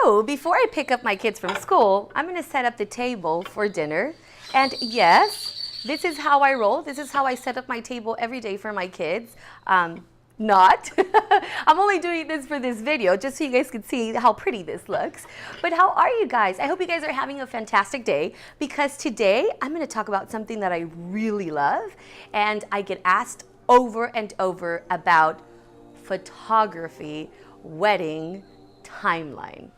So before I pick up my kids from school, I'm gonna set up the table for dinner. And yes, this is how I roll. This is how I set up my table every day for my kids. Not. I'm only doing this for this video just so you guys can see how pretty this looks. But how are you guys? I hope you guys are having a fantastic day, because today I'm going to talk about something that I really love and I get asked over and over about: photography, wedding, timeline.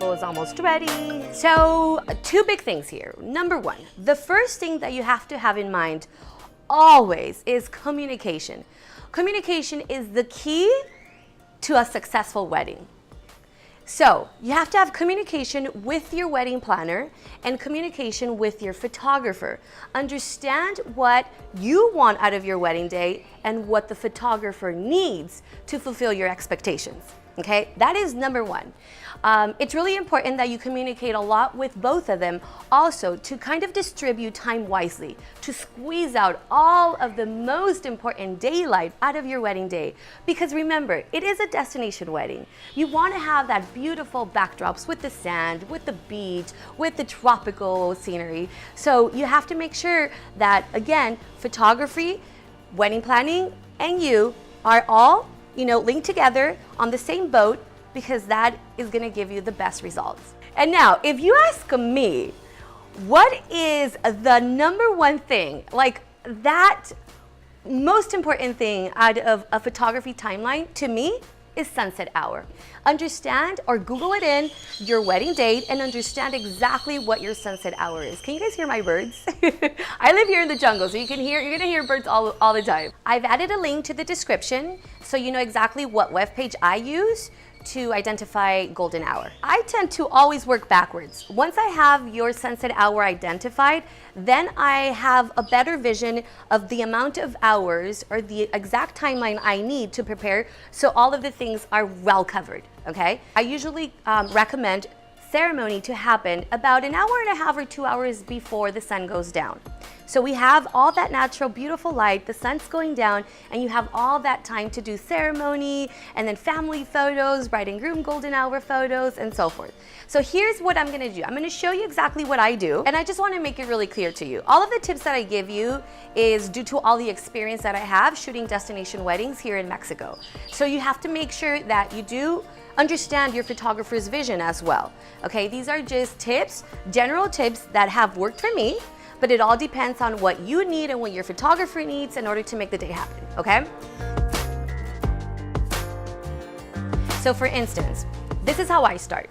Is almost ready. So two big things here. Number one, the first thing that you have to have in mind always is communication. Communication is the key to a successful wedding. So you have to have communication with your wedding planner and communication with your photographer. Understand what you want out of your wedding day and what the photographer needs to fulfill your expectations. Okay, that is number one. It's really important that you communicate a lot with both of them, also to kind of distribute time wisely, to squeeze out all of the most important daylight out of your wedding day. Because remember, it is a destination wedding. You want to have that beautiful backdrops with the sand, with the beach, with the tropical scenery. So you have to make sure that, again, photography, wedding planning, and you are all linked together on the same boat, because that is going to give you the best results. And now, if you ask me, what is the number one thing, like that most important thing out of a photography timeline, to me, is sunset hour. Understand, or Google it in, your wedding date and understand exactly what your sunset hour is. Can you guys hear my birds? I live here in the jungle, so you're gonna hear birds all the time. I've added a link to the description so you know exactly what webpage I use to identify golden hour. I tend to always work backwards. Once I have your sunset hour identified, then I have a better vision of the amount of hours or the exact timeline I need to prepare, so all of the things are well covered, okay? I usually recommend ceremony to happen about an hour and a half or 2 hours before the sun goes down. So we have all that natural, beautiful light, the sun's going down, and you have all that time to do ceremony, and then family photos, bride and groom golden hour photos, and so forth. So here's what I'm gonna do. I'm gonna show you exactly what I do, and I just wanna make it really clear to you. All of the tips that I give you is due to all the experience that I have shooting destination weddings here in Mexico. So you have to make sure that you do understand your photographer's vision as well. Okay, these are just tips, general tips that have worked for me, but it all depends on what you need and what your photographer needs in order to make the day happen, okay? So for instance, this is how I start.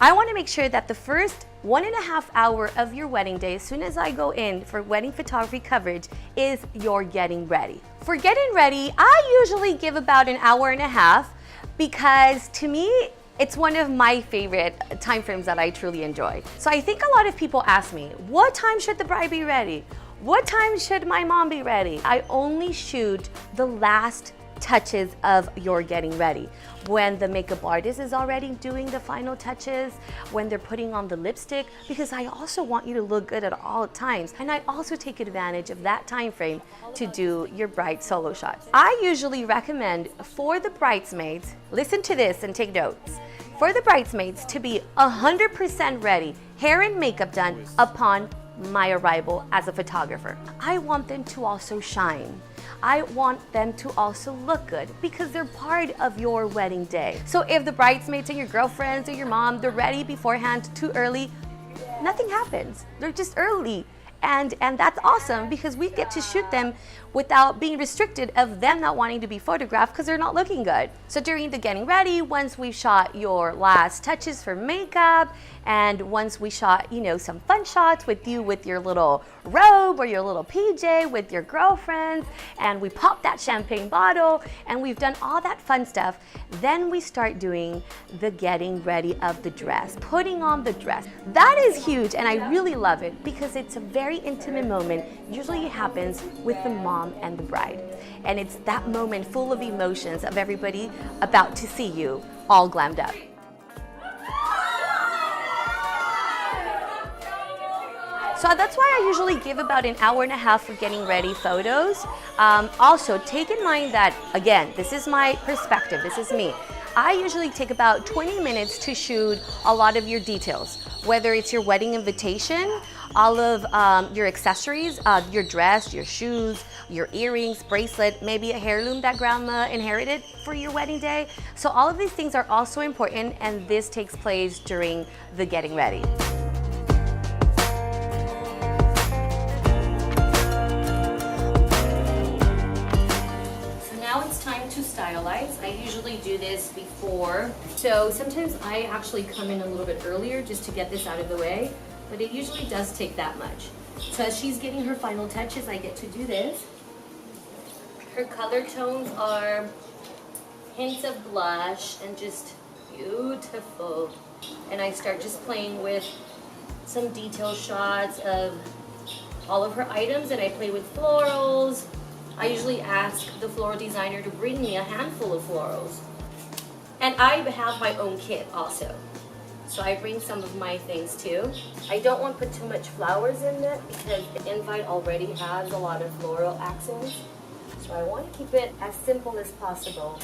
I want to make sure that the first 1.5 hours of your wedding day, as soon as I go in for wedding photography coverage, is your getting ready. For getting ready, I usually give about an hour and a half, because to me, it's one of my favorite time frames that I truly enjoy. So I think a lot of people ask me, what time should the bride be ready? What time should my mom be ready? I only shoot the last touches of your getting ready. When the makeup artist is already doing the final touches, when they're putting on the lipstick, because I also want you to look good at all times. And I also take advantage of that time frame to do your bride solo shots. I usually recommend for the bridesmaids, listen to this and take notes, for the bridesmaids to be 100% ready, hair and makeup done upon my arrival as a photographer. I want them to also shine. I want them to also look good, because they're part of your wedding day. So if the bridesmaids and your girlfriends or your mom, they're ready beforehand too early, nothing happens. They're just early. And that's awesome, because we get to shoot them without being restricted of them not wanting to be photographed because they're not looking good. So during the getting ready, once we've shot your last touches for makeup, and once we shot, some fun shots with you with your little robe or your little PJ with your girlfriends, and we pop that champagne bottle, and we've done all that fun stuff, then we start doing the getting ready of the dress, putting on the dress. That is huge, and I really love it, because it's a very intimate moment. Usually it happens with the mom and the bride, and it's that moment full of emotions of everybody about to see you all glammed up. So that's why I usually give about an hour and a half for getting ready photos. Also, take in mind that, again, this is my perspective, this is me. I usually take about 20 minutes to shoot a lot of your details, whether it's your wedding invitation, all of your accessories, your dress, your shoes, your earrings, bracelet, maybe a heirloom that grandma inherited for your wedding day. So all of these things are also important, and this takes place during the getting ready. Now it's time to stylize. I usually do this before. So sometimes I actually come in a little bit earlier just to get this out of the way, but it usually does take that much. So as she's getting her final touches, I get to do this. Her color tones are hints of blush and just beautiful. And I start just playing with some detail shots of all of her items, and I play with florals. I usually ask the floral designer to bring me a handful of florals. And I have my own kit also. So I bring some of my things too. I don't want to put too much flowers in it because the invite already has a lot of floral accents. So I want to keep it as simple as possible.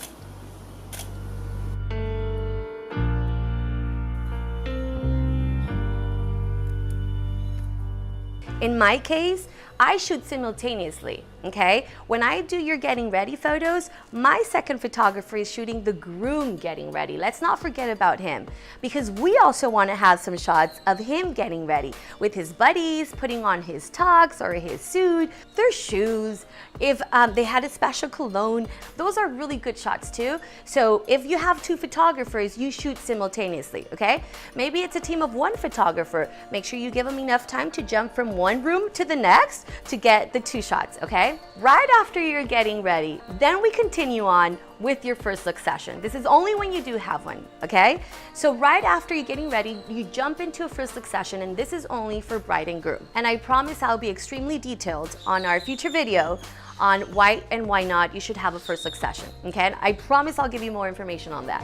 In my case, I shoot simultaneously, okay? When I do your getting ready photos, my second photographer is shooting the groom getting ready. Let's not forget about him, because we also want to have some shots of him getting ready with his buddies, putting on his tux or his suit, their shoes. If they had a special cologne, those are really good shots too. So if you have two photographers, you shoot simultaneously, okay? Maybe it's a team of one photographer. Make sure you give them enough time to jump from one room to the next to get the two shots, okay? Right after you're getting ready, then we continue on with your first look session. This is only when you do have one, okay? So right after you're getting ready, you jump into a first look session, and this is only for bride and groom. And I promise I'll be extremely detailed on our future video on why and why not you should have a first look session, okay? And I promise I'll give you more information on that.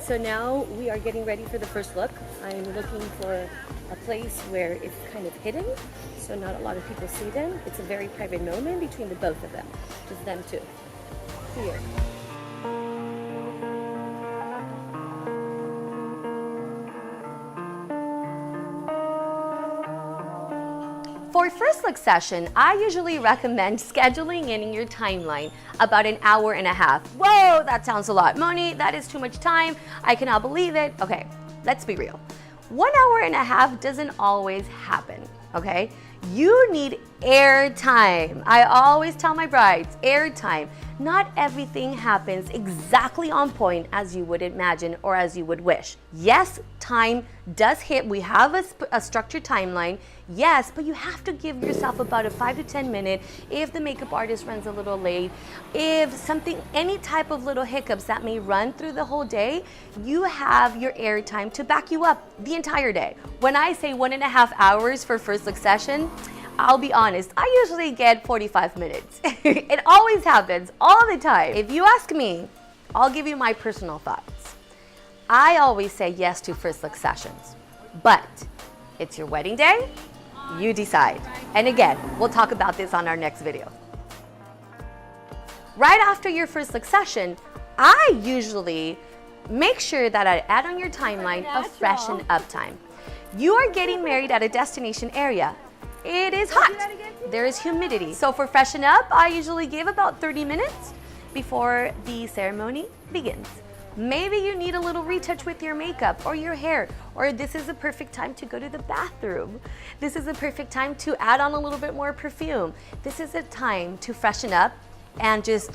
So now we are getting ready for the first look. I'm looking for a place where it's kind of hidden, so not a lot of people see them. It's a very private moment between the both of them, just them two. Here. For first look session, I usually recommend scheduling in your timeline about an hour and a half. Whoa, that sounds a lot. Moni, that is too much time. I cannot believe it. Okay, let's be real. 1 hour and a half doesn't always happen, okay? You need air time. I always tell my brides, air time. Not everything happens exactly on point as you would imagine or as you would wish. Yes, time does hit. We have a structured timeline. Yes, but you have to give yourself about a 5 to 10 minute if the makeup artist runs a little late, if something, any type of little hiccups that may run through the whole day, you have your air time to back you up the entire day. When I say 1.5 hours for first look session, I'll be honest, I usually get 45 minutes. It always happens, all the time. If you ask me, I'll give you my personal thoughts. I always say yes to first look sessions, but it's your wedding day, you decide. And again, we'll talk about this on our next video. Right after your first look session, I usually make sure that I add on your timeline a freshen up time. You are getting married at a destination area. It is hot. There is humidity. So for freshen up, I usually give about 30 minutes before the ceremony begins. Maybe you need a little retouch with your makeup or your hair, or this is a perfect time to go to the bathroom. This is a perfect time to add on a little bit more perfume. This is a time to freshen up and just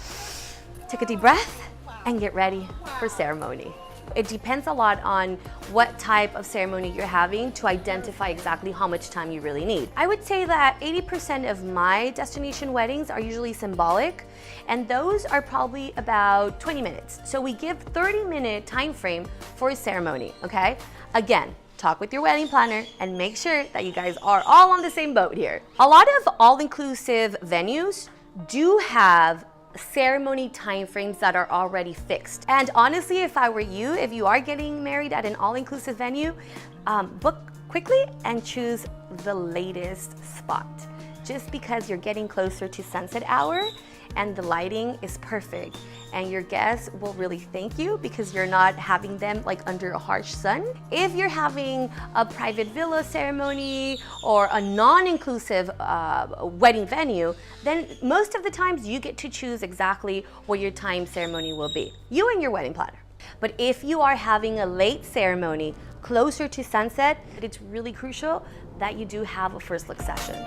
take a deep breath and get ready for ceremony. It depends a lot on what type of ceremony you're having to identify exactly how much time you really need. I would say that 80% of my destination weddings are usually symbolic, and those are probably about 20 minutes. So we give 30-minute time frame for a ceremony, okay? Again, talk with your wedding planner and make sure that you guys are all on the same boat here. A lot of all-inclusive venues do have ceremony timeframes that are already fixed. And honestly, if I were you, if you are getting married at an all-inclusive venue, book quickly and choose the latest spot. Just because you're getting closer to sunset hour and the lighting is perfect and your guests will really thank you because you're not having them like under a harsh sun. If you're having a private villa ceremony or a non-inclusive wedding venue, then most of the times you get to choose exactly where your time ceremony will be, you and your wedding planner. But if you are having a late ceremony closer to sunset, it's really crucial that you do have a first look session.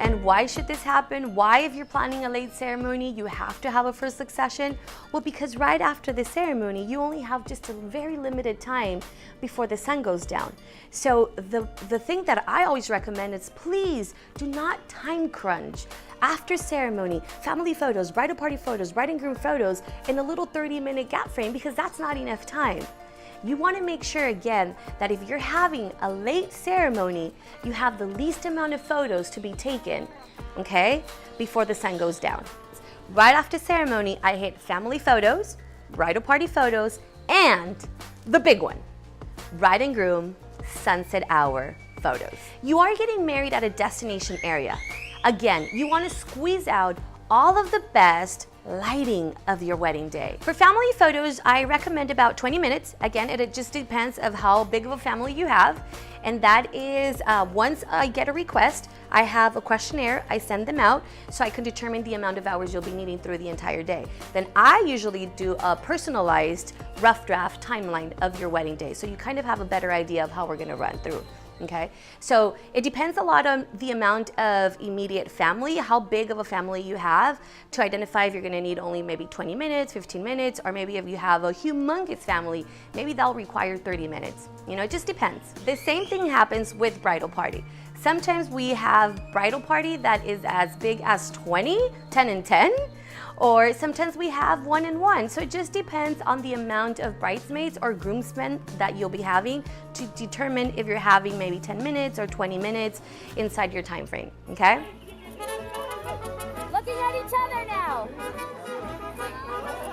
And why should this happen? Why, if you're planning a late ceremony, you have to have a first look session? Well, because right after the ceremony, you only have just a very limited time before the sun goes down. So the thing that I always recommend is please do not time crunch. After ceremony, family photos, bridal party photos, bride and groom photos in a little 30-minute gap frame because that's not enough time. You want to make sure again that if you're having a late ceremony, you have the least amount of photos to be taken, okay, before the sun goes down. Right after ceremony, I hit family photos, bridal party photos, and the big one, bride and groom sunset hour photos. You are getting married at a destination area. Again, you want to squeeze out all of the best lighting of your wedding day. For family photos, I recommend about 20 minutes. Again, it just depends of how big of a family you have. And that is, once I get a request, I have a questionnaire, I send them out so I can determine the amount of hours you'll be needing through the entire day. Then I usually do a personalized rough draft timeline of your wedding day. So you kind of have a better idea of how we're gonna run through. Okay, so it depends a lot on the amount of immediate family, how big of a family you have to identify if you're gonna need only maybe 20 minutes, 15 minutes, or maybe if you have a humongous family, maybe that'll require 30 minutes. You know, it just depends. The same thing happens with bridal party. Sometimes we have bridal party that is as big as 20, 10 and 10, or sometimes we have 1 and 1. So it just depends on the amount of bridesmaids or groomsmen that you'll be having to determine if you're having maybe 10 minutes or 20 minutes inside your time frame, okay? Looking at each other now.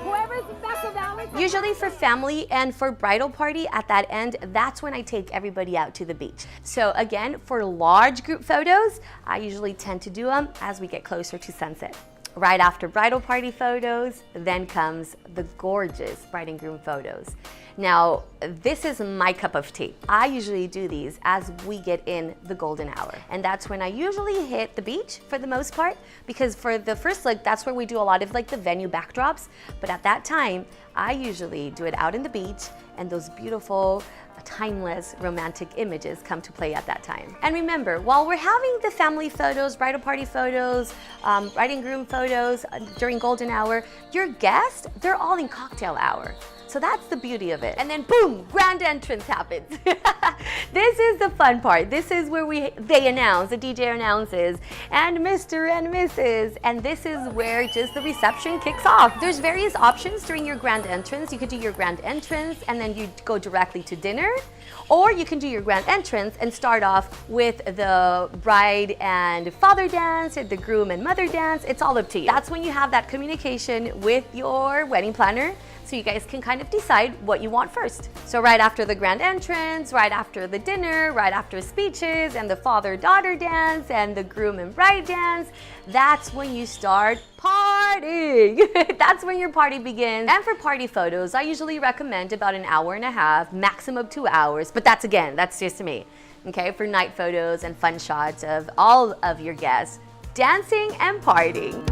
Whoever's best of hours. Usually for family and for bridal party at that end, that's when I take everybody out to the beach. So again, for large group photos, I usually tend to do them as we get closer to sunset. Right after bridal party photos, then comes the gorgeous bride and groom photos. Now, this is my cup of tea. I usually do these as we get in the golden hour. And that's when I usually hit the beach for the most part, because for the first look, that's where we do a lot of like the venue backdrops. But at that time, I usually do it out in the beach and those beautiful, timeless romantic images come to play at that time. And remember, while we're having the family photos, bridal party photos, bride and groom photos during golden hour, your guests, they're all in cocktail hour. So that's the beauty of it. And then boom, grand entrance happens. This is the fun part. This is where they announce, the DJ announces, and Mr. and Mrs. And this is where just the reception kicks off. There's various options during your grand entrance. You could do your grand entrance and then you go directly to dinner. Or you can do your grand entrance and start off with the bride and father dance, or the groom and mother dance. It's all up to you. That's when you have that communication with your wedding planner, so you guys can kind of decide what you want first. So right after the grand entrance, right after the dinner, right after speeches and the father-daughter dance and the groom and bride dance, that's when you start partying. That's when your party begins. And for party photos, I usually recommend about an hour and a half, maximum 2 hours, but that's just me. Okay, for night photos and fun shots of all of your guests dancing and partying.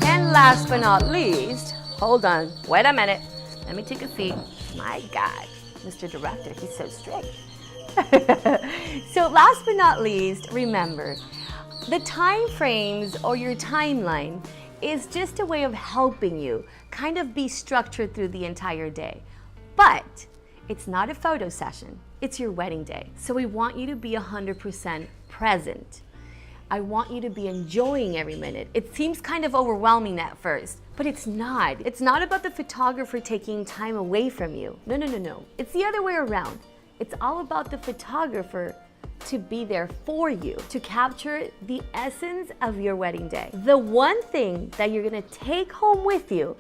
And last but not least, hold on, wait a minute. Let me take a seat. My God, Mr. Director, he's so strict. So last but not least, remember, the time frames or your timeline is just a way of helping you kind of be structured through the entire day. But it's not a photo session, it's your wedding day. So we want you to be 100% present. I want you to be enjoying every minute. It seems kind of overwhelming at first, But it's not. It's not about the photographer taking time away from you. No, no, no, no. It's the other way around. It's all about the photographer to be there for you, to capture the essence of your wedding day. The one thing that you're gonna take home with you,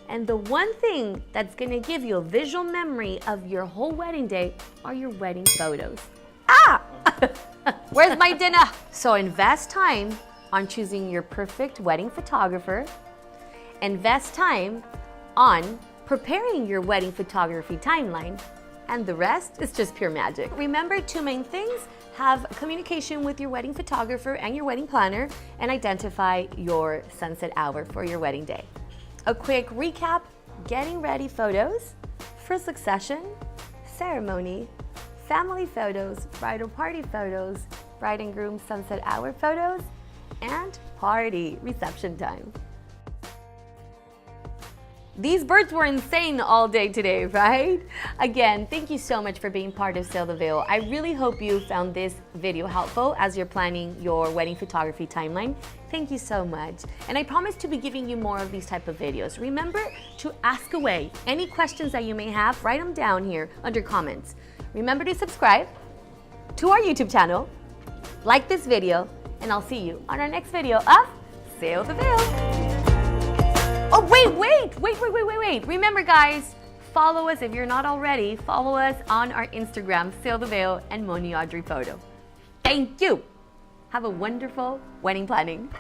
and the one thing that's gonna give you a visual memory of your whole wedding day are your wedding photos. Ah! Where's my dinner? So invest time on choosing your perfect wedding photographer. Invest time on preparing your wedding photography timeline, and the rest is just pure magic. Remember two main things: have communication with your wedding photographer and your wedding planner, and identify your sunset hour for your wedding day. A quick recap: getting ready photos for succession, ceremony, family photos, bridal party photos, bride and groom sunset hour photos, and party reception time. These birds were insane all day today, right? Again, thank you so much for being part of Sail the Veil. I really hope you found this video helpful as you're planning your wedding photography timeline. Thank you so much. And I promise to be giving you more of these type of videos. Remember to ask away. Any questions that you may have, write them down here under comments. Remember to subscribe to our YouTube channel, like this video, and I'll see you on our next video of Sail the Veil. Oh, wait. Remember, guys, follow us if you're not already. Follow us on our Instagram, Sail the Veil and Moni Audrey Photo. Thank you. Have a wonderful wedding planning.